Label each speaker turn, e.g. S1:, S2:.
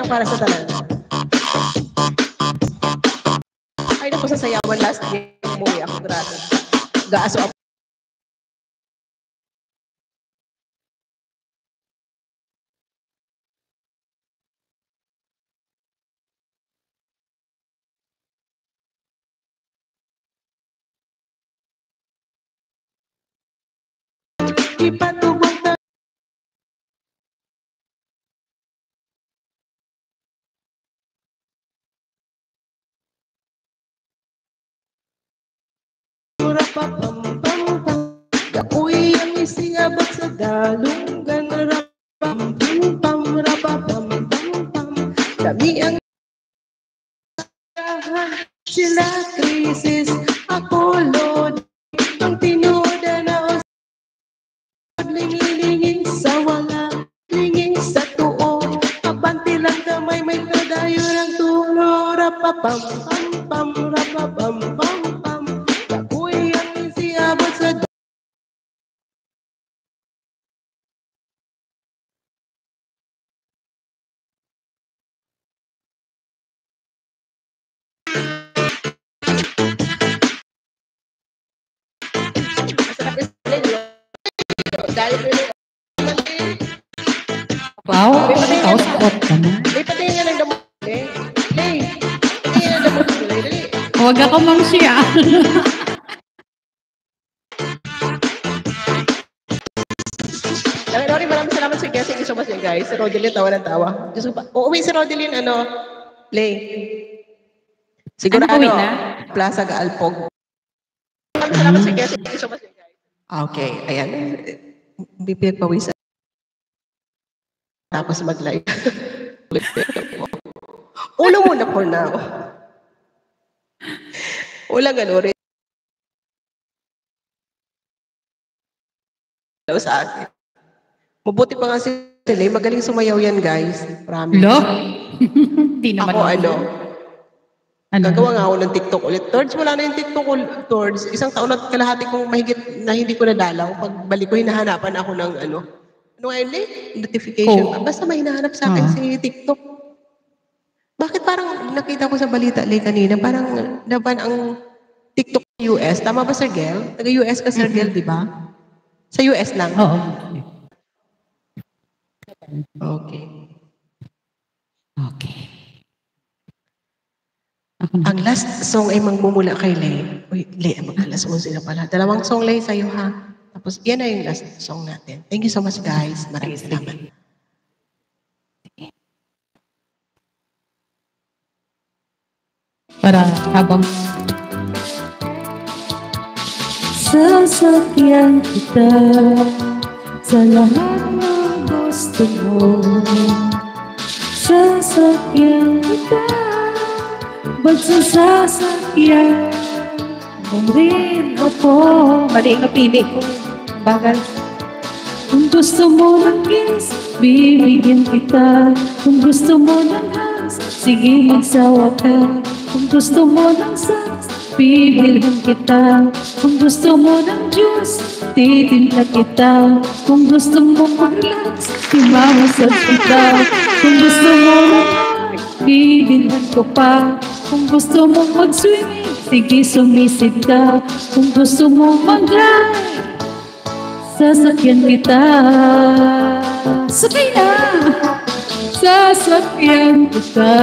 S1: para sa tanan. Ay, naku, sa sayawan last game. Umuwi ako, grabe. Gaaso ako. Ipatubog na Kapoy ang isingabot sa dalunggan. Dami ang sila krisis. Ako lod ang tinoda na lingin sa wala, lingin sa tuo. Kapanti lang kamay, may kadayo ng tulo. Rapapam, pam, pam, rapapam, pam, pam. Kapoy ang isingabot sa
S2: Wow, taos kot ka na.
S1: May patingin nga ng damot. Hey, patingin ng damot. Dali.
S2: Huwag ako mang siya.
S1: Lori, maraming salamat sa guest. Thank you so much guys. Si Rodelyn, tawa ng tawa. Uuwi si Rodelyn, play. Siguro Plaza Gaalpog. Maraming salamat sa guest. Thank you so much guys. Okay, ayan. Bibig pawisan. Tapos mag-live. Ulo muna for now. Ulang Lori. Sa akin. Mabuti pa nga si Tele. Magaling sumayaw yan, guys. Promise.
S2: Lo? Di naman.
S1: Ako, gagawa nga ako ng TikTok ulit. Tords, wala na yung TikTok Tords. Isang taon at kalahati kong mahigit na hindi ko nadalaw. Pagbalik ko, hinahanapan ako ng ano nga yun, notification. Basta may hinahanap sa akin si TikTok. Bakit parang nakita ko sa balita kanina, parang naban ang TikTok US. Tama ba, Sir Gel? Taga-US ka, Sir Gel, di ba? Sa US lang?
S2: Oo.
S1: Okay.
S2: Okay.
S1: Ang last song ay Mangmumula kay Lay. Uy, Lay, mag-alas 11 na pala. Dalawang song, Lay, sa'yo, ha? Tapos, yan na yung last song natin. Thank you so much, guys. Maraming salamat.
S2: Para habang sasakyan kita sa lahat ng gusto mo. Sasakyan kita, basta sasakyan mo rin ako. Mali ang napili ko. Bagal. Kung gusto mo ng kiss, bibigyan kita. Kung gusto mo ng hugs, sige magsawa ka. Kung gusto mo ng sex, bibilhin kita. Kung gusto mo ng juice, titimpla kita. Kung gusto mo mag-relax, imamasal kita. Kung gusto mo ng heart, bibilhin ko pa. Kung gusto mo mag-swimming, sige sumisid ka. Kung gusto mo mag-drive, sasakyan kita. Sakay na! Sasakyan kita.